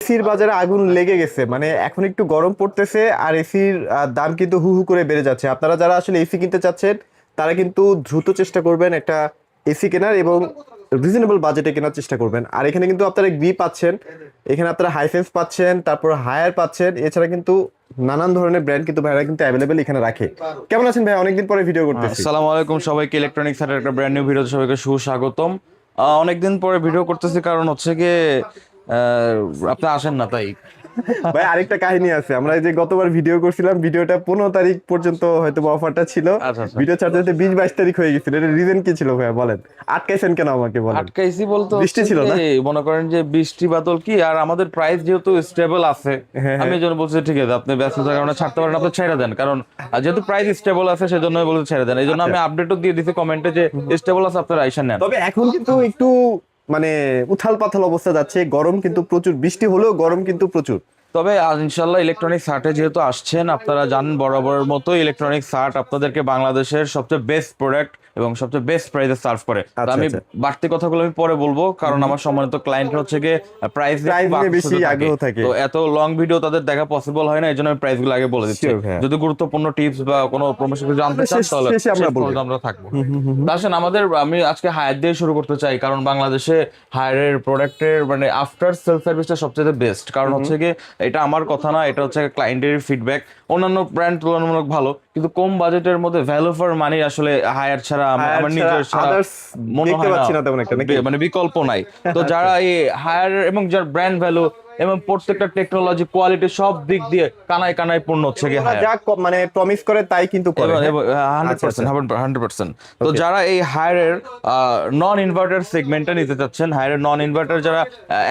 এসির বাজারে আগুন লেগে গেছে, মানে এখন একটু গরম পড়তেছে আর এসির দাম কিন্তু হু হু করে বেড়ে যাচ্ছে। আপনারা যারা আসলে এসি কিনতে চাচ্ছেন তারা কিন্তু দ্রুত চেষ্টা করবেন একটা এসি কেনার এবং রিজনেবল বাজেটে কেনার চেষ্টা করবেন। আর এখানে কিন্তু আপনারা গ্রি পাচ্ছেন, এখানে আপনারা হাইসেন্স পাচ্ছেন, তারপর হায়ার পাচ্ছেন, এছাড়া কিন্তু নানান ধরনের ব্র্যান্ড কিন্তু ভাইরা কিন্তু অ্যাভেলেবেল এখানে রাখে। কেমন আছেন ভাই? অনেকদিন পরে ভিডিও করতেছি। আসসালামু আলাইকুম সবাইকে, ইলেকট্রনিক্স এর একটা ব্র্যান্ড নিউ ভিডিওতে সবাইকে সুস্বাগতম। অনেকদিন পরে ভিডিও করতেছি, কারণ হচ্ছে গিয়ে আপনি আসেন না তাই। ভাই আরেকটা কাহিনী আছে, আমরা এই যে গতবার ভিডিও করছিলাম, ভিডিওটা 15 তারিখ পর্যন্ত হয়তো অফারটা ছিল, আচ্ছা আচ্ছা। ভিডিও ছাড়তে ছাড়তে 20-22 তারিখ হয়ে গেছিল। এর রিজন কি ছিল ভাই বলেন? আটকাইছেন কেন আমাকে বলেন? আটকাইছি বলতে বৃষ্টি হচ্ছে ছিল না? কি, মনে করেন যে বৃষ্টি বাদল কি, আর আমাদের প্রাইস যেহেতু স্টেবল আছে, হ্যাঁ, আমি এই জন্য বলছি ঠিক আছে আপনি ব্যস্ততার কারণে ছাড়তে পারেন, আপনি ছেড়ে দেন, কারণ যেহেতু প্রাইস স্টেবল আছে সেজন্য বলতে ছেড়ে দেন। এই জন্য আমি আপডেটও দিয়ে দিছি কমেন্টে যে স্টেবল আছে, আপনারা আইসা নেন। তবে এখন কিন্তু একটু মানে উথাল পাথাল অবস্থা যাচ্ছে, গরম কিন্তু প্রচুর, বৃষ্টি হলেও গরম কিন্তু প্রচুর। তবে আজ ইনশাল্লাহ ইলেকট্রনিক্স হাটে যেহেতু আসছেন, আপনারা জানেন বরাবরের মতো ইলেকট্রনিক্স হাট আপনাদেরকে বাংলাদেশের সবচেয়ে বেস্ট প্রোডাক্ট এবং সবচেয়ে বেস্ট প্রাইসে সার্ভ করে। তো আচ্ছা, আমি আচ্ছা। বাড়তি কথাগুলো আমি পরে বলবো, কারণ আমার সম্মানিত ক্লায়েন্ট হচ্ছে গিয়ে প্রাইস নিয়ে বেশি আগ্রহ থাকে। তো এত লং ভিডিও তাদের দেখা পসিবল হয় না, এই জন্য আমি প্রাইস গুলো আগে বলে দিচ্ছি। Sure, ভাইয়া। যদি গুরুত্বপূর্ণ টিপস বা কোনো প্রমোশন জানতে চান তাহলে শেষে আমরা শেষ বলবো। পর্যন্ত আমরা থাকবো। তো আসেন আমি আজকে হায়ার দিয়ে শুরু করতে চাই, কারণ বাংলাদেশে হায়ারের প্রোডাক্টের মানে আফটার সেল সার্ভিসটা সবচেয়ে বেস্ট। কারণ হচ্ছে গিয়ে এটা আমার কথা না, এটা হচ্ছে ক্লায়েন্টের ফিডব্যাক। অন্যান্য ব্র্যান্ড তুলনামূলক ভালো, কিন্তু কম বাজেটের মধ্যে ভ্যালু ফর মানি আসলে হায়ার ছাড়া আমার নিজের ছাড়া others মনে দেখতে হয় পাচ্ছি না তেমন একটা, নাকি? মানে বিকল্প নাই। তো যারা এই হায়ার এবং যার ব্র্যান্ড ভ্যালু এবং প্রত্যেকটা টেকনোলজি কোয়ালিটি সব দিক দিয়ে কানায় কানায় পূর্ণ হচ্ছে গিয়ে হায়ার। যা মানে প্রমিস করে তাই কিন্তু করে। হ্যাঁ? 100%, 100%। তো যারা এই হায়ারের নন ইনভার্টার সেগমেন্টটা নিতে চাচ্ছেন, হায়ারের নন ইনভার্টার যারা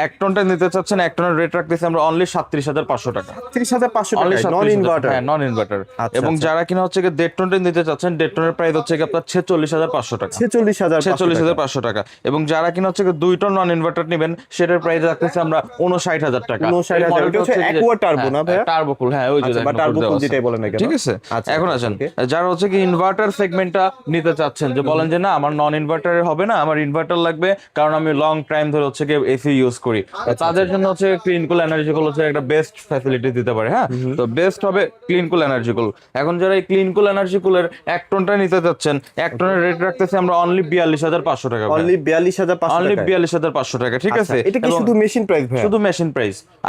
1 টনটা নিতে চাচ্ছেন, 1 টনের রেট রাখতেছি আমরা অনলি 37,500 টাকা। 30,500 অনলি টাকা নন ইনভার্টার। হ্যাঁ, নন ইনভার্টার। আচ্ছা, এবং আচ্ছা। যারা কিনা হচ্ছে গিয়ে 1.5 টনের নিতে চাচ্ছেন, 1.5 টনের প্রাইস হচ্ছে গিয়ে আপনার 46,500 টাকা। 46,500 টাকা। এবং যারা কিনা হচ্ছে গিয়ে 2 টন নন ইনভার্টার নেবেন, সেটার প্রাইস রাখতেছি আমরা 59,000 টাকা। 59,000 এটা হচ্ছে aqua turbo না ভাইয়া? টার্বো কুল, হ্যাঁ ওই যে আচ্ছা, বা দেখেন টার্বো উপর দেওয়া কুল আছে। যেটাই বলেন না কেন। ঠিক আছে। আচ্ছা, এখন আচ্ছা, আসেন okay। যারা হচ্ছে কি ইনভার্টার সেগমেন্টটা নিতে চাচ্ছেন, যে বলেন যে না আমার নন ইনভার্টারে হবে না, আমার ইনভার্টার লাগবে, কারণ আমি লং টাইম ধরে হচ্ছে কি এসি ইউজ করি। তাদের জন্য হচ্ছে ক্লিন কুল এনার্জি কুল হচ্ছে একটা বেস্ট ফ্যাসিলিটি দিতে পারে। হ্যাঁ, তো বেস্ট হবে ক্লিন কুল এনার্জি কুল। এখন যারা এই ক্লিন কুল এনার্জি কুলের 1 টনটা নিতে চাচ্ছেন, 1 টনের রেট রাখতেছি আমরা অনলি 42,500 টাকা। অনলি 42,500 অনলি টাকা। 42,500 টাকা। ঠিক আচ্ছা, আছে। এটা কি শুধু মেশিন প্রাইস ভাই? শুধু মেশিন প্রাইস।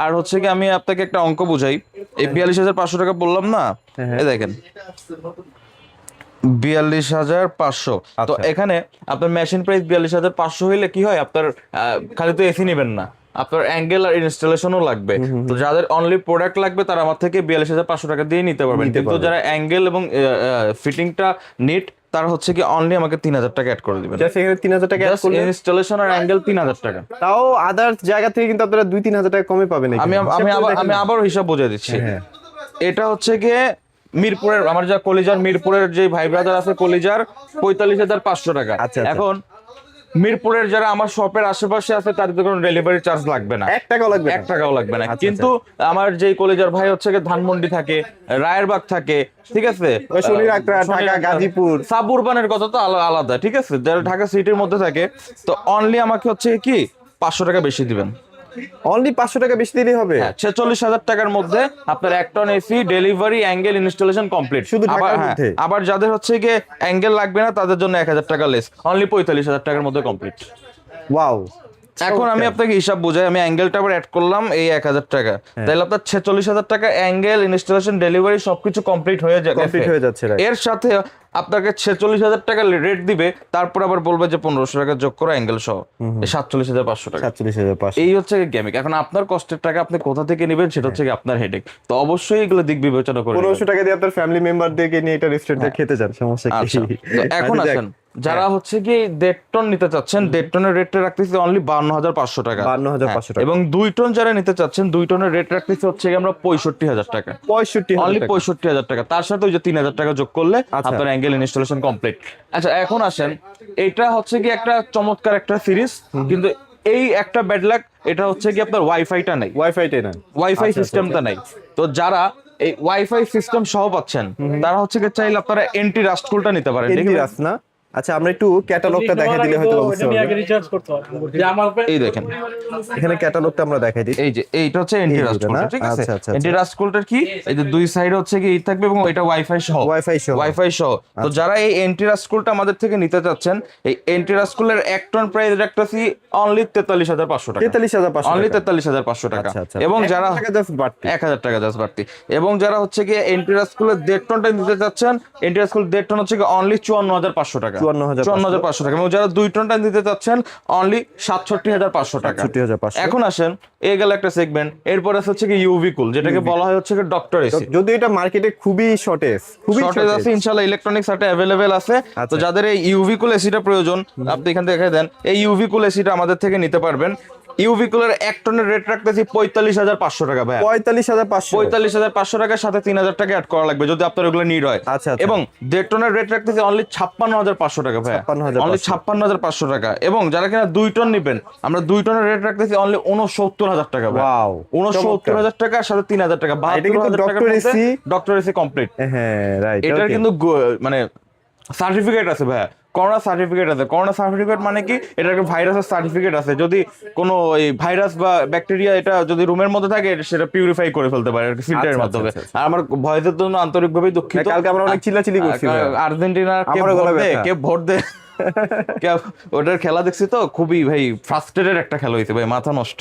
আর হচ্ছে কি আমি আপনাকে একটা অঙ্ক বুঝাই, এই 42,500 টাকা বললাম না, এই দেখেন 42,500। তো আচ্ছা। এখানে আপনার মেশিন প্রাইস 42,500 হইলে কি হয়, আপনার খালি তো এসি নেবেন না, আপনার অ্যাঙ্গেল আর ইনস্টলেশনও লাগবে। তো যাদের অনলি প্রোডাক্ট লাগবে তারা আমার থেকে 42,500 টাকা দিয়ে নিতে পারবেন, কিন্তু যারা অ্যাঙ্গেল এবং ফিটিংটা নিট, তারা হচ্ছে কি অনলি আমাকে 3,000 টাকা অ্যাড করে দিবেন। জাস্ট এখানে 3,000 টাকা অ্যাড করলে ইনস্টলেশন আর অ্যাঙ্গেল 3,000 টাকা। তাও আদার্স জায়গা থেকে কিন্তু আপনারা 2-3,000 টাকা কমে পাবেন এখানে। আমি আবার হিসাব বুঝিয়ে দিচ্ছি। হ্যাঁ। এটা হচ্ছে গিয়ে মিরপুরের আমার যা কলিজার মিরপুরের যে ভাই ব্রাদার আছে কলিজার 45,500 টাকা। আচ্ছা, আচ্ছা। এখন মিরপুরের যারা আমার শপের আশেপাশে আছে তাদের কোনো ডেলিভারি চার্জ লাগবে না, 1 টাকাও লাগবে না। 1 টাকাও লাগবে না। আচ্ছা, কিন্তু আমার যেই কলেজের ভাই হচ্ছে গিয়ে ধানমন্ডি থাকে, রায়েরবাগ থাকে, ঠিক আছে, ওই শনিরআখড়া, ঢাকা, গাজীপুর, সাবউরবানের কথা তো আলাদা, ঠিক আছে, যারা ঢাকা সিটির মধ্যে থাকে, তো অনলি আমাকে হচ্ছে কি 500 টাকা বেশি দিবেন। অনলি 500 টাকা বেশি দিলেই হবে। 46,000 টাকার মধ্যে আপনার 1 ton AC delivery angle installation complete. শুধু ঢাকার মধ্যে? আবার যাদের হচ্ছে গিয়ে অ্যাঙ্গেল লাগবে না তাদের জন্য 1,000 টাকা লেস, অনলি 45,000 টাকার মধ্যে কমপ্লিট। ওয়াও। এখন আমি আপনাকে হিসাব বুঝাই, আমি অ্যাঙ্গেলটা আবার অ্যাড করলাম এই 1,000 টাকা, তাহলে আপনার 46,000 টাকা অ্যাঙ্গেল ইনস্টলেশন ডেলিভারি সবকিছু কমপ্লিট হয়ে কমপ্লিট হয়ে যাচ্ছে, right? এর সাথে আপনাকে 46,000 টাকা রেট দিবে, তারপর আবার বলবে যে 1,500 টাকা যোগ করো অ্যাঙ্গেল সহ, 47,500 টাকা। 47,500। এই হচ্ছে গেমিং। এখন আপনার কষ্টের টাকা আপনি কোথা থেকে নেবেন সেটা হচ্ছে আপনার হেডেক। তো অবশ্যই এগুলো দিক বিবেচনা করে 1500 টাকা দিয়ে আপনার ফ্যামিলি মেম্বারদেরকে নিয়ে এটা রেস্টুরেন্টে খেতে যান, সমস্যা কি? আচ্ছা, তো এখন আচ্ছা, যাক। আসেন যারা হচ্ছে কি 1.5 টন নিতে চাচ্ছেন, 1.5 টনের রেটটা রাখতেছি অনলি 52,500 টাকা। 52,500 টাকা। এবং 2 টন যারা নিতে চাচ্ছেন, 2 টনের রেট রাখতেছি হচ্ছে আমরা 65,000 টাকা। 65,000 অনলি টাকা। 65,000 টাকা, তার সাথে ওই যে 3,000 টাকা যোগ করলে আচ্ছা। আপনার অ্যাঙ্গেল ইনস্টলেশন কমপ্লিট। আচ্ছা, এখন আসেন এটা হচ্ছে কি একটা চমৎকার একটা সিরিজ, কিন্তু এই একটা ব্যাড লাক, এটা হচ্ছে কি আপনার ওয়াইফাইটা নাই, ওয়াইফাইটাই না। ওয়াইফাই আচ্ছা, সিস্টেমটা নাই। তো যারা এই ওয়াইফাই সিস্টেম সহ পাচ্ছেন, তারা হচ্ছে কি চাইলে আপনারা এন্টি রাস্ট কুলটা নিতে পারেন। এনটি রাস না? আচ্ছা আমরা একটু ক্যাটালগটা দেখাই দিলে হয়তো বুঝতে পারবেন। রিচার্জ করতে হবে যে আমার এই দেখেন এখানে ক্যাটালগটা আমরা দেখাই দিই। এই যে এইটা হচ্ছে এন্টি রাস্ট এইটা না? কোল্ডার, ঠিক আছে? আচ্ছা, আচ্ছা, এন্টি রাস্ট কোল্ডার কি, এই যে দুই সাইডে হচ্ছে কি থাকবে এবং এটা ওয়াইফাই সহ, ওয়াইফাই সহ। ওয়াইফাই সহ। তো যারা এই এন্টি রাস্ট কোল্ডটা আমাদের থেকে নিতে চাচ্ছেন, এই এন্টি রাস্ট কোল্ডের 1 টন প্রাইস রাখতেছি অনলি 43,500 টাকা, 43,500 অনলি টাকা। 43,500 টাকা। আচ্ছা, আচ্ছা। এবং যারা 1,000 টাকা just বাড়তি। 1,000 টাকা জাস্ট বাড়তি। এবং যারা হচ্ছে কি এন্টি রাস্ট কোল্ডের 1.5 টনটা নিতে চাচ্ছেন, এন্টি রাস্ট কোল্ড 1.5 টন হচ্ছে কি অনলি 54,500 টাকা, 54,500 টাকা। এবং যারা 2 টনটা নিতে চাচ্ছেন অনলি 67,500 টাকা। 67,500 এখন আসেন এই গেল একটা সেগমেন্ট, এরপরে হচ্ছে কি ইউভি কুল, যেটাকে বলা হয় হচ্ছে কি ডক্টর এসি। যদি এটা মার্কেটে খুবই শর্টেজ আছে ইনশাআল্লাহ, ইলেকট্রনিক্স একটা অ্যাভেলেবেল আছে। তো যাদের এই ইউভি কুল এসিটা প্রয়োজন, আপনি এখান থেকে দেন, এই ইউভি কুল এসিটা আমাদের থেকে নিতে পারবেন। ইউভি কুলের 1 টনের রেট রাখতেছি 45,500 টাকা ভাই। 45,500 45,500 টাকার সাথে 3,000 টাকা অ্যাড করা লাগবে যদি আপনার ওগুলো নিড হয়। আচ্ছা, আচ্ছা। এবং 1.5 টনের রেট রাখতেছি অনলি 56,500 টাকা ভাই, 56,500 অনলি 56,500 টাকা। এবং যারা কিনা 2 টন নেবেন, আমরা 2 টনের রেট রাখতেছি অনলি 69,000 টাকা ভাই। ওয়াও 69,000 টাকার সাথে 3,000 টাকা, এটা কিন্তু 72,000 টাকার ডক্টর মধ্যে এসি। Doctor AC complete. হ্যাঁ রাইট। এটার কিন্তু মানে সার্টিফিকেট আছে ভাই, করোনা সার্টিফিকেট আছে। করোনা সার্টিফিকেট মানে কি, এটার ভাইরাসের সার্টিফিকেট আছে। যদি কোনো এই ভাইরাস বা ব্যাকটেরিয়া এটা যদি রুমের মধ্যে থাকে, সেটা পিউরিফাই করে ফেলতে পারে ফিল্টারের আচ্ছা, মাধ্যমে। আচ্ছা, আচ্ছা। আর আমার ভয়েসের জন্য আন্তরিকভাবে দুঃখিত। কালকে আমরা অনেক চিল্লাচিল্লি করছি ভাই। আর্জেন্টিনার কে আমারও গলা ভোট দেয়, ব্যথা। কে ভোট দেয় ওটার খেলা দেখছি তো, খুবই ভাই ফ্রাস্ট্রেটেড একটা খেলা হয়েছে ভাই, মাথা নষ্ট।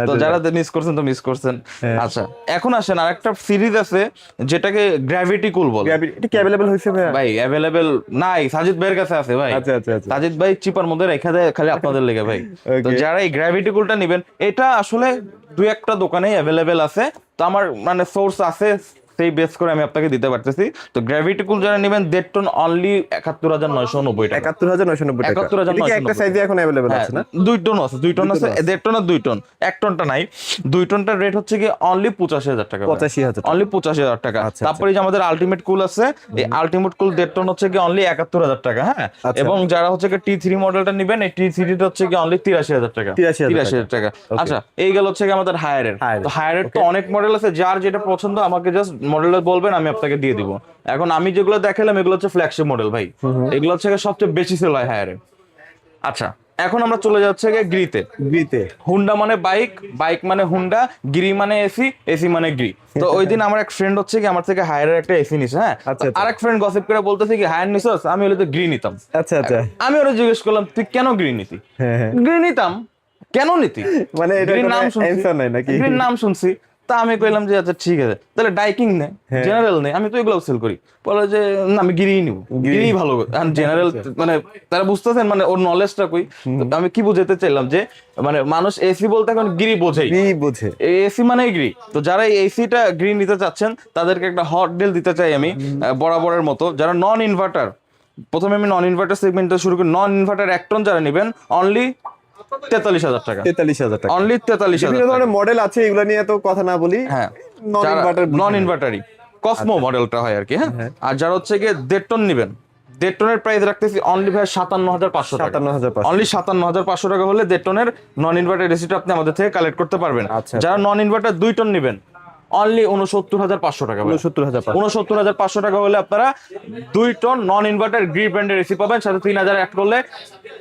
তো যারা মিস করছেন তো মিস করছেন। আচ্ছা এখন আসেন আরেকটা সিরিজ আছে যেটাকে গ্র্যাভিটি কুল বলে। এটা কি अवेलेबल হইছে ভাই? ভাই অ্যাভেলেবেল নাই, সাজিদ ভাইয়ের কাছে আছে ভাই। আচ্ছা, আচ্ছা, আচ্ছা। সাজিদ ভাই চিপার মধ্যে রেখে দেয় খালি আপনাদের লেগে ভাই। তো Okay. যারা এই গ্র্যাভিটি কুলটা নেবেন, এটা আসলে 2-1টা দোকানেই অ্যাভেলেবেল আছে। তো আমার মানে সোর্স আছে, সেই বেস করে আমি আপনাকে দিতে পারতেছি। তো গ্র্যাভিটি কুল যারা নেবেন 1.5 টন অনলি 71,990 টাকা। 71,990 টাকা। 71,990 এটা কি একটা সাইজে এখন अवेलेबल আছে না? 2 টন আছে, 2 টন আছে, 1.5 টন আর 2 টন। 1 টনটা নাই, 2 টনটার রেট হচ্ছে কি অনলি 85,000 টাকা। 85,000 টাকা। অনলি 85,000 টাকা। আচ্ছা, তারপরে যে আমাদের আলটিমেট কুল আছে, এই আলটিমেট কুল 1.5 টন হচ্ছে কি অনলি 71,000 টাকা। হ্যাঁ, আচ্ছা। এবং যারা হচ্ছে কি T3 মডেলটা নেবেন, এই T3 টা হচ্ছে কি অনলি 83,000 টাকা। 83,000 টাকা। আচ্ছা এই গেল হচ্ছে কি আমাদের হায়ারের। Higher-এর। তো হায়ারের তো অনেক মডেল আছে, যার যেটা পছন্দ আমাকে জাস্ট মডেলটা বলবেন, আমি আপনাকে দিয়ে দিব। এখন আমি যেগুলো দেখালাম এগুলো হচ্ছে ফ্ল্যাগশিপ মডেল ভাই, এগুলো হচ্ছে সবচেয়ে বেশি সেল হয় হায়ারে। আচ্ছা এখন আমরা চলে যাচ্ছে গ্রিতে। গ্রিতে হুন্ডা মানে বাইক, বাইক মানে হুন্ডা, গিরি মানে এসি, এসি মানে গ্রি। তো ওই দিন আমার এক ফ্রেন্ড হচ্ছে কি আমার থেকে হায়ারের একটা এসি নিছে। হ্যাঁ, আচ্ছা, আচ্ছা। আরেক ফ্রেন্ড গসিপ করে বলতেছে কি হায়ার নিছস, আমি হলে তো গ্রি নিতাম। আচ্ছা আচ্ছা। আমি ওরা জিজ্ঞেস করলাম তুই কেন গ্রি নিতি? হ্যাঁ হ্যাঁ। গ্রি নিতাম কেন নিতি, মানে এটা গ্রির কোনো নাম শুনছি, answer নাই নাকি? গ্রির নাম শুনছি। তা আমি কইলাম যে আচ্ছা ঠিক আছে, তাহলে ডাইকিং নে, জেনারেল নে, আমি তো এগুলো সেল করি। বলে যে না আমি গিরি নিব, গিরি ভালো। আর জেনারেল মানে তারা বুঝতেছেন মানে ওর নলেজটা কই। তো আমি কি বুঝাতে চাইলাম যে মানে মানুষ এসি বলতে এখন গিরি বোঝেই, গ্রি বোঝে। এসি মানে গ্রি। তো যারা এই এসিটা গ্রি নিতে চাচ্ছেন তাদেরকে একটা হট ডিল দিতে চাই আমি বরাবরের মতো। যারা নন ইনভার্টার, প্রথমে আমি নন ইনভার্টার সেগমেন্টটা শুরু করি। নন ইনভার্টার 1 টন যারা নেবেন অনলি 43,000 টাকা, 43,000 টাকা। অনলি 43,000 বিভিন্ন ধরনের মডেল আছে, এগুলো নিয়ে তো কথা না বলি। হ্যাঁ, নন ইনভার্টার নন ইনভার্টারই কসমো মডেলটা হয় আর কি। হ্যাঁ, আর যারা হচ্ছে গিয়ে 1.5 টন নেবেন, 1.5 টনের প্রাইস রাখতেছি অনলি ভাই 57,500 টাকা। 57,500 অনলি 57,500 টাকা হলে 1.5 টনের নন ইনভার্টার এসিটা আপনি আমাদের থেকে কালেক্ট করতে পারবেন। আচ্ছা। যারা নন ইনভার্টার 2 টন নেবেন অনলি 69,500 টাকা। 69,500 69,500 টাকা হলে আপনারা 2 টন নন ইনভার্টার গ্রি ব্র্যান্ডের এসি পাবেন, সাথে 3,000 অ্যাড করলে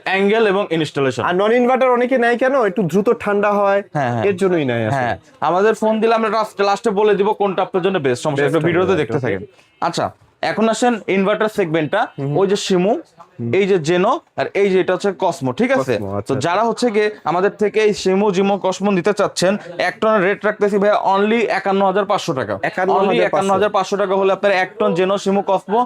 অ্যাঙ্গেল এবং ইনস্টলেশন। আর নন ইনভার্টার অনেকে নাই কেন, একটু দ্রুত ঠান্ডা হয়, হ্যাঁ, হ্যাঁ। এর জন্যই নাই আসলে। হ্যাঁ, আমাদের ফোন দিলে আমরা লাস্টে বলে দিব কোনটা আপনার জন্য বেস্ট। সমস্যা একটা Best ভিডিওতে হবে, দেখতে okay. থাকেন। আচ্ছা এখন আসেন ইনভার্টার সেগমেন্টটা, ওই যে শিমু, এই যে জেনো, আর এই যে এটা হচ্ছে কসমো, ঠিক আছে? Cosmo, আচ্ছা, তো যারা হচ্ছে গিয়ে আমাদের থেকে এই শিমু জিমো কসমো নিতে চাচ্ছেন, 1 টনের রেট রাখতেছি ভাই অনলি 51,500 টাকা। 51,500 অনলি 51,500 টাকা হলে আপনার 1 টন জেনো শিমু কসমো,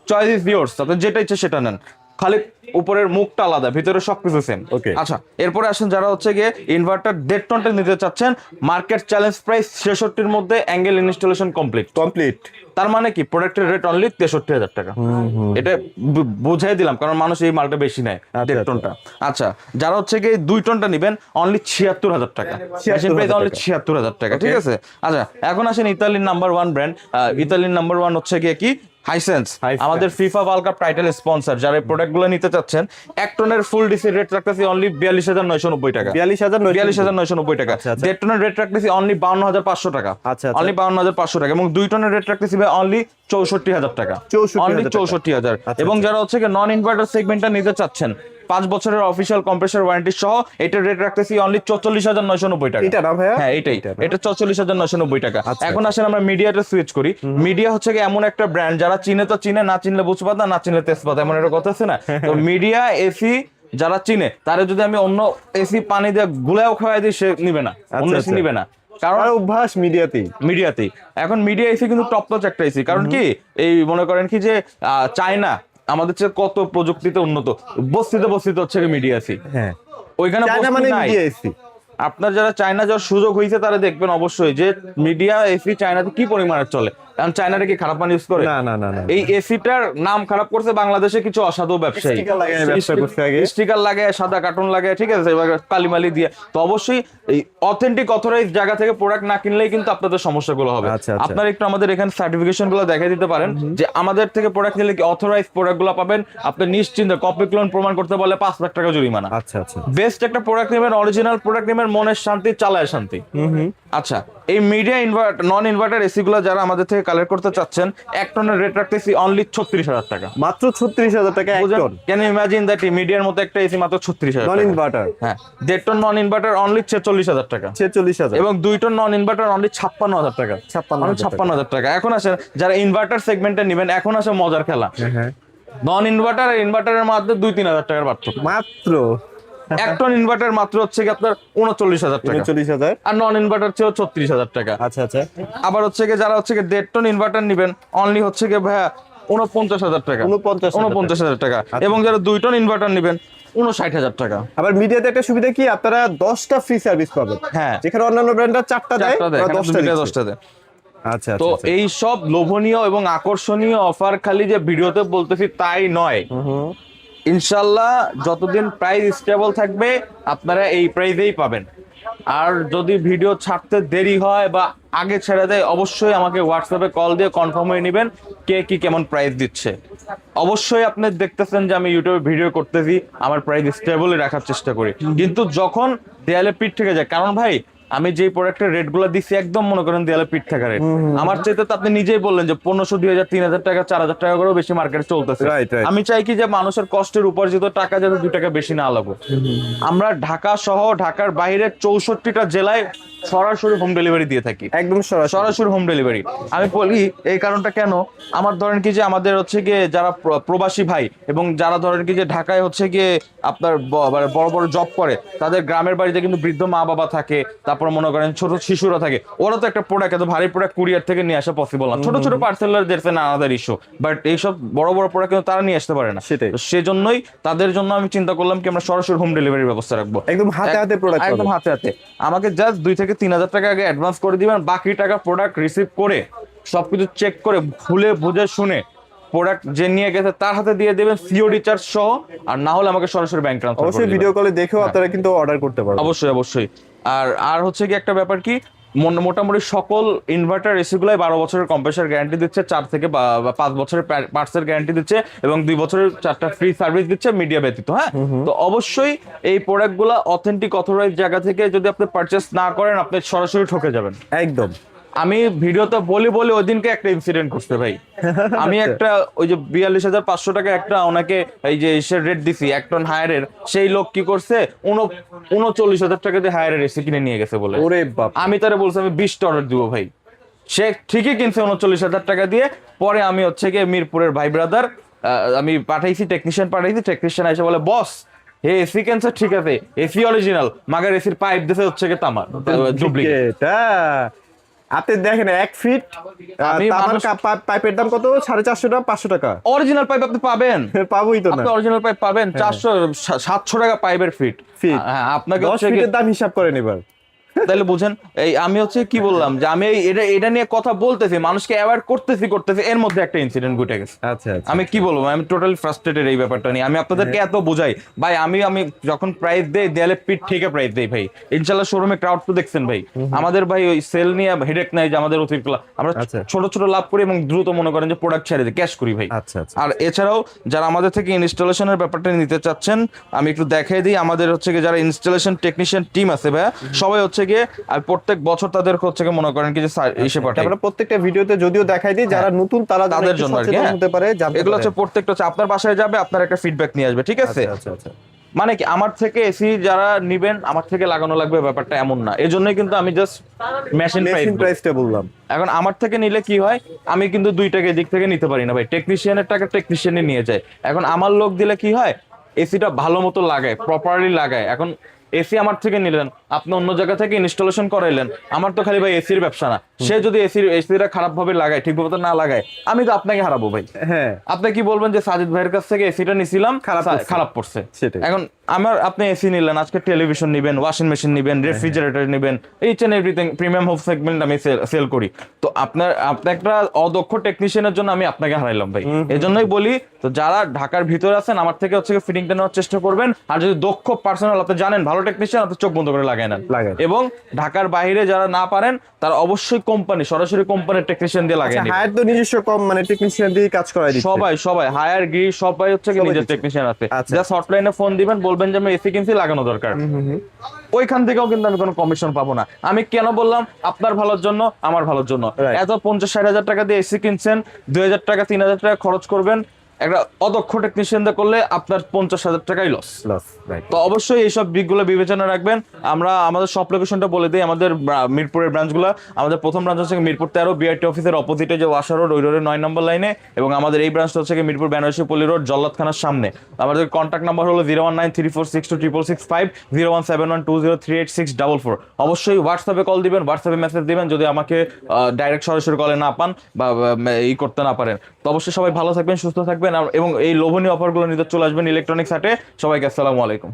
চয়েস ইজ ইয়োর্স, আপনি যেটা ইচ্ছে সেটা নেন, খালি উপরের মুখটা আলাদা, ভিতরে সবকিছু সেম। Okay. আচ্ছা এরপরে আসেন যারা হচ্ছে গিয়ে ইনভার্টার 1.5 টনটা নিতে চাচ্ছেন, মার্কেট চ্যালেঞ্জ প্রাইস 66 মধ্যে অ্যাঙ্গেল ইনস্টলেশন কমপ্লিট। তার মানে কি প্রোডাক্টের রেট অনলি 63,000 টাকা। এটা বুঝাই দিলাম কারণ মানুষ এই মালটা বেশি নেয় 1.5 টনটা। আচ্ছা যারা হচ্ছে গিয়ে 2 টনটা নেবেন অনলি 76,000 টাকা, মেশিন প্রাইস অনলি 76,000 টাকা, ঠিক আছে? আচ্ছা এখন আসেন ইতালির নাম্বার 1 ব্র্যান্ড, ইতালির নাম্বার 1 হচ্ছে গিয়ে কি হাইসেন্স Hisense। আমাদের FIFA world cup title sponsor, যারা এই প্রোডাক্টগুলো নিতে চাচ্ছেন, 1 টনের ফুল ডিসি রেট রাখতেছি অনলি 42,990 টাকা। 42,990 টাকা। আচ্ছা, আচ্ছা। 1.5 টনের রেট রাখতেছি অনলি 52,500 টাকা। আচ্ছা, আচ্ছা। অনলি 52,500 টাকা। এবং 2 টনের রেট রাখতেছি ভাই অনলি 64,000 টাকা। 64,000 অনলি টাকা। 64,000। আচ্ছা, এবং আচ্ছা। যারা হচ্ছে কি নন ইনভার্টার সেগমেন্টটা নিতে চাচ্ছেন, 5 বছরের অফিসিয়াল কম্প্রেসর ওয়ারেন্টি সহ এটার রেট রাখতেছি অনলি 44,990 টাকা। এটা না ভাইয়া? হ্যাঁ এটাই, এটা না? এটা 44,990 টাকা। আচ্ছা। এখন আসেন আমরা মিডিয়াতে সুইচ করি। মিডিয়া হচ্ছে কি এমন একটা ব্র্যান্ড, যারা চিনে তো চিনে, না চিনলে বুঝপাতা, না চিনলে তেজপাতা, এমন একটা কথা আছে না? তো মিডিয়া এসি যারা চিনে, তারা যদি আমি অন্য এসি পানি দিয়ে গুলাও খাওয়াই দিই, সে নিবে না, অন্য এসি আচ্ছা। নিবে না। কারণ আর অভ্যাস মিডিয়াতেই। মিডিয়াতেই এখন মিডিয়া এসি কিন্তু টপ নচ একটা এসি। কারণ কি, এই মনে করেন কি যে চায়না আমাদের চেয়ে কত প্রযুক্তিতে উন্নত, বস্তিতে বস্তিতে হচ্ছে মিডিয়া এসি। হ্যাঁ, ওইখানে চায়না বস্তি মানে নাই। Media AC. আপনার যারা চায়না যাওয়ার সুযোগ হয়েছে তারা দেখবেন অবশ্যই যে মিডিয়া এসি চায়নাতে কি পরিমাণে চলে। কারণ চায়নাটা কি খারাপ মাল ইউজ করে? না, না, না, না। এই এসিটার নাম খারাপ করছে বাংলাদেশে কিছু অসাধু ব্যবসায়ী। Sticker লাগায় ব্যবসা করছে আগে। স্টিকার লাগে, সাদা কার্টুন লাগে, ঠিক আছে, এবার কালিমালি দিয়ে। তো অবশ্যই এই অথেন্টিক অথরাইজ জায়গা থেকে প্রোডাক্ট না কিনলেই কিন্তু আপনাদের সমস্যাগুলো হবে। আচ্ছা, আচ্ছা। আপনারা একটু আমাদের এখানে সার্টিফিকেশন গুলো দেখাই দিতে পারেন যে আমাদের থেকে প্রোডাক্ট নিলে কি অথরাইজ প্রোডাক্ট গুলো পাবেন। আপনি নিশ্চিন্তে কপি ক্লোন প্রমাণ করতে বলে 5 লাখ টাকা জরিমানা। আচ্ছা, আচ্ছা। বেস্ট একটা প্রোডাক্ট নেবেন, অরিজিনাল প্রোডাক্ট নেবেন, মনের শান্তি, চালায় শান্তি। আচ্ছা, এই মিডিয়া নন ইনভার্টার এসি গুলো যারা আমাদের থেকে কালেক্ট করতে চাচ্ছেন, 1 টনের রেট রাখতেছি অনলি 36,000 টাকা। মাত্র 36,000 টাকা এক ton. Can you imagine that মিডিয়ার মতো একটা এসি মাত্র 36,000 নন টাকা। ইনভার্টার হ্যাঁ, 1.5 টন নন ইনভার্টার অনলি 46,000 টাকা। 46,000 এবং 2 টন নন ইনভার্টার অনলি 56,000 টাকা। 56,000 টাকা। এখন আসেন যারা ইনভার্টার সেগমেন্টে নেবেন, এখন আসে মজার খেলা। হ্যাঁ, নন ইনভার্টার আর ইনভার্টারের মধ্যে 2-3,000 টাকার পার্থক্য। মাত্র 1 টন ইনভার্টার মাত্র হচ্ছে কি আপনার 39,000 টাকা। 39,000। আর নন ইনভার্টার ছিল 36,000 টাকা। আচ্ছা, আচ্ছা। আবার হচ্ছে কি যারা হচ্ছে কি 1.5 টন ইনভার্টার নেবেন, অনলি হচ্ছে কি ভাইয়া 49,000 টাকা। 49,000 টাকা। এবং যারা 2 টন ইনভার্টার নেবেন 59,000 টাকা। আবার মিডিয়াতে একটা সুবিধা কি, আপনারা 10টা ফ্রি সার্ভিস পাবেন। হ্যাঁ। যেখানে অন্যান্য ব্র্যান্ডরা 4টা দেয়, চারটা দেয়, ওরা এখানে 10টা দুইটা দিচ্ছে। 10টা দেয়। আচ্ছা, তো আচ্ছা। এই সব লোভনীয় এবং আকর্ষণীয় অফার খালি যে ভিডিওতে বলতেছি তাই নয়। ইনশাল্লাহ যতদিন প্রাইস স্টেবল থাকবে আপনারা এই প্রাইসেই পাবেন। আর যদি ভিডিও ছাড়তে দেরি হয় বা আগে ছেড়ে দেয়, অবশ্যই আমাকে হোয়াটসঅ্যাপে কল দিয়ে কনফার্ম হয়ে নেবেন কে কি কেমন প্রাইস দিচ্ছে। অবশ্যই আপনি দেখতেছেন যে আমি ইউটিউবে ভিডিও করতেছি, আমার প্রাইস স্টেবলই রাখার চেষ্টা করি। কিন্তু যখন দেয়ালে পিঠ থেকে যায়, কারণ ভাই আমি যে প্রোডাক্টের রেট গুলো দিচ্ছি একদম মনে করেন দেয়ালে পিঠ থাকা রেট। আমার চাইতে তো আপনি নিজেই বললেন যে 1500, 2000, 3000 টাকা, 4000 টাকা করেও বেশি মার্কেটে চলতেছে। Right, right. আমি চাই কি যে মানুষের কষ্টের উপার্জিত টাকা যাতে 2 টাকা বেশি না লাগবে। আমরা ঢাকা সহ ঢাকার বাইরে 64টা জেলায় সরাসরি হোম ডেলিভারি দিয়ে থাকি। একদম সরাসরি হোম ডেলিভারি। আমি বলি এই কারণটা কেন, আমার ধরেন কি যে আমাদের হচ্ছে গিয়ে যারা প্রবাসী ভাই এবং যারা ধরেন কি যে ঢাকায় হচ্ছে গিয়ে আপনার বড় বড় জব করে, তাদের গ্রামের বাড়িতে কিন্তু বৃদ্ধ মা বাবা থাকে, তারপর মনে করেন ছোট শিশুরা থাকে, ওরা তো একটা প্রোডাক্ট এত ভারী প্রোডাক্ট কুরিয়ার থেকে নিয়ে আসা পসিবল না। ছোট ছোট পার্সেলার দেখছে না, আলাদা ইস্যু, বাট এইসব বড় বড় প্রোডাক্ট কিন্তু তারা নিয়ে আসতে পারে না। সেটাই। তো সেজন্যই তাদের জন্য আমি চিন্তা করলাম কি আমরা সরাসরি হোম ডেলিভারির ব্যবস্থা রাখবো। একদম হাতে হাতে প্রোডাক্ট একদম হাতে হাতে। আমাকে জাস্ট 2 থেকে 3,000 টাকা আগে অ্যাডভান্স করে দিবেন, বাকি টাকা প্রোডাক্ট রিসিভ করে সবকিছু চেক করে খুলে বুঝে শুনে প্রোডাক্ট যে নিয়ে গেছে তার হাতে দিয়ে দেবেন সিওডি চার্জ সহ। আর না হলে আমাকে সরাসরি ব্যাংক ট্রান্সফার করে অবশ্যই দিবেন। ভিডিও কলে দেখেও আপনারা কিন্তু অর্ডার করতে পারবেন। অবশ্যই অবশ্যই। আর হচ্ছে কি একটা ব্যাপার কি, মোটামুটি সকল ইনভার্টার এসি গুলাই 12 বছরের কম্প্রেসার গ্যারান্টি দিচ্ছে, 4 থেকে 5 বছরের পার্টসের গ্যারান্টি দিচ্ছে এবং 2 বছরের 4টা ফ্রি সার্ভিস দিচ্ছে মিডিয়া ব্যতীত। হ্যাঁ, তো অবশ্যই এই প্রোডাক্টগুলো অথেন্টিক অথরাইজ জায়গা থেকে যদি আপনি পারচেস না করেন, আপনি সরাসরি ঠকে যাবেন একদম। আমি ভিডিওতে বলি ওই দিনকে একটা ইনসিডেন্ট করতে ভাই। আমি একটা ওই যে 42,500 টাকা একটা ওনাকে এই যে এসের রেট দিছি 1 টন হায়ারের, সেই লোক কি করছে 39,000 টাকা দিয়ে হায়ারের এসে কিনে নিয়ে গেছে বলে। ওরে বাপ। আমি তারে বলছি আমি 20টা অর্ডার দিব ভাই, সে ঠিকই কিনছে 39,000 টাকা দিয়ে। পরে আমি হচ্ছে গিয়ে মিরপুরের ভাই ব্রাদার আমি টেকনিশিয়ান এসে বলে বস হে এসি ক্যান্সার ঠিক আছে, এসি অরিজিনাল, মাগার এসির পাইপ দিতে হচ্ছে গিয়ে তামার ডুপ্লিকেট। আপনি দেখেন 1 ফিট আমি তামার পাইপের দাম কত? 450 টাকা, 500 টাকা। অরিজিনাল পাইপ আপনি পাবেন, পাবোই তো না। আপনি অরিজিনাল পাইপ পাবেন 400-700 টাকা পাইপের ফিট। ফিট। হ্যাঁ, আপনাকে 10 হচ্ছে ফিটের দাম হিসাব করেন এবার। তাহলে বুঝেন এই আমি হচ্ছে কি বললাম যে আমি এটা নিয়ে কথা বলতেছি, মানুষকে অ্যাওয়ার্ড করতেছি, এর মধ্যে একটা ইনসিডেন্ট ঘটে গেছে। আচ্ছা আচ্ছা আমি কি বলবো, আমি টোটালি ফ্রাস্ট্রেটেড এই ব্যাপারটা নিয়ে। আমি আপনাদেরকে এত বোঝাই ভাই, আমি যখন প্রাইস দেই দেয়ালে পিঠ থেকে প্রাইস দেই ভাই। ইনশাল্লাহ শোরুমে ক্রাউড তো দেখছেন ভাই, আমাদের ভাই ওই সেল নিয়ে হেডেক নাই যে আমাদের অতিরিক্ত আমরা আচ্ছা। ছোট ছোট লাভ করি এবং দ্রুত মনে করেন যে প্রোডাক্ট ছেড়ে দিই, ক্যাশ করি ভাই। আচ্ছা আচ্ছা আর এছাড়াও যারা আমাদের থেকে ইনস্টলেশনের ব্যাপারটা নিতে চাচ্ছেন, আমি একটু দেখাই দিই। আমাদের হচ্ছে গিয়ে যারা ইনস্টলেশন টেকনিশিয়ান টিম আছে ভাই, সবাই হচ্ছে গিয়ে আর প্রত্যেক বছর তাদের হচ্ছে গিয়ে মনে করেন কি যে এসে পাঠাই। আমরা প্রত্যেকটা ভিডিওতে যদিও দেখাই দিই, যারা নতুন তারা তাদের তাদের জন্য জন্য আর কি, হ্যাঁ। হতে পারে, জানতে এগুলো পারে। হচ্ছে প্রত্যেকটা হচ্ছে আপনার বাসায় যাবে, আপনার একটা ফিডব্যাক নিয়ে আসবে, ঠিক আছে? আচ্ছা আচ্ছা মানে কি আমার থেকে এসি যারা নিবেন আমার থেকে লাগানো লাগবে ব্যাপারটা এমন না। এই জন্যই কিন্তু আমি জাস্ট মেশিন প্রাইস। মেশিন প্রাইসটা বললাম। এখন আমার থেকে নিলে কি হয়, আমি কিন্তু দুইটাকে দিক থেকে নিতে পারি না ভাই, টেকনিশিয়ানের টাকা টেকনিশিয়ানই নিয়ে যায়। এখন আমার লোক দিলে কি হয়, এসিটা ভালো মতো লাগায়, প্রপারলি লাগায়। এখন এসি আমার থেকে নিলেন, আপনি অন্য জায়গা থেকে ইনস্টলেশন করাইলেন, আমার তো খালি ভাই এসির ব্যবসা না। সে যদি এসিটা খারাপ ভাবে লাগায়, ঠিক ভাবে না লাগায়, আমি তো আপনাকে হারাবো ভাই। হ্যাঁ, আপনি কি বলবেন যে সাজিদ ভাইয়ের কাছ থেকে এসিটা নিছিলাম খারাপ পড়ছে। সেটাই। এখন আপনি এসি নিলেন, আজকে টেলিভিশন নিবেন, ওয়াশিং মেশিন নিবেন, রেফ্রিজারেটর নিবেন, each and everything premium home segment আমি সেল করি। তো আপনি একটা অদক্ষ টেকনিশিয়ানের জন্য আমি আপনাকে হারাইলাম ভাই। এই জন্যই বলি, তো যারা ঢাকার ভিতরে আছেন আমার থেকে হচ্ছে ফিটিংটা নেওয়ার চেষ্টা করবেন। আর যদি দক্ষ পার্সোনাল আপনি জানেন ভালো টেকনিশিয়ান, আপনি চোখ বন্ধ করে লাগাই নেন। এবং ঢাকার বাইরে যারা না পারেন তারা অবশ্যই সরাসরি কোম্পানির টেকনিশিয়ান দিয়ে লাগিয়ে নেবেন। হায়ার তো নিজস্ব কম মানে টেকনিশিয়ান দিয়ে কাজ করাই দিচ্ছে। সবাই হায়ার গিরি সবাই হচ্ছে কি নিজের টেকনিশিয়ান আছে। জাস্ট হটলাইনে ফোন দিবেন, বলবেন যে আমি এসি কিনছি, লাগানো দরকার। ওইখান থেকেও কিন্তু আমি কোনো কমিশন পাবো না। আমি কেন বললাম, আপনার ভালোর জন্য, আমার ভালোর জন্য। এত 50-60 হাজার টাকা দিয়ে এসি কিনছেন, 2,000 টাকা 3,000 টাকা খরচ করবেন একটা অদক্ষ টেকনিশিয়ান দিয়ে করলে আপনার 50,000 টাকাই লস। তো অবশ্যই এইসব দিকগুলো বিবেচনা রাখবেন। আমরা আমাদের সব লোকেশনটা বলে দিই। আমাদের মিরপুরের ব্রাঞ্চগুলো, আমাদের প্রথম ব্রাঞ্চ হচ্ছে মিরপুর 13 বিআরটি অফিসের অপোজিটে যে ওয়াশা রোড, ওই রোডের 9 নম্বর লাইনে। এবং আমাদের এই ব্রাঞ্চটা হচ্ছে মিরপুর বেনারসি পল্লী রোড, জল্লাদখানার সামনে। আমাদের কন্ট্যাক্ট নাম্বার হলো 01934626665, 01712038644। অবশ্যই হোয়াটসঅ্যাপে কল দিবেন, হোয়াটসঅ্যাপে মেসেজ দিবেন যদি আমাকে ডাইরেক্ট সরাসরি কলে না পান বা করতে না পারেন। তো অবশ্যই সবাই ভালো থাকবেন, সুস্থ থাকবেন এবং এই লোভনীয় অফারগুলো নিতে চলে আসবেন ইলেকট্রনিক্স হাটে। সবাইকে আসসালামু আলাইকুম।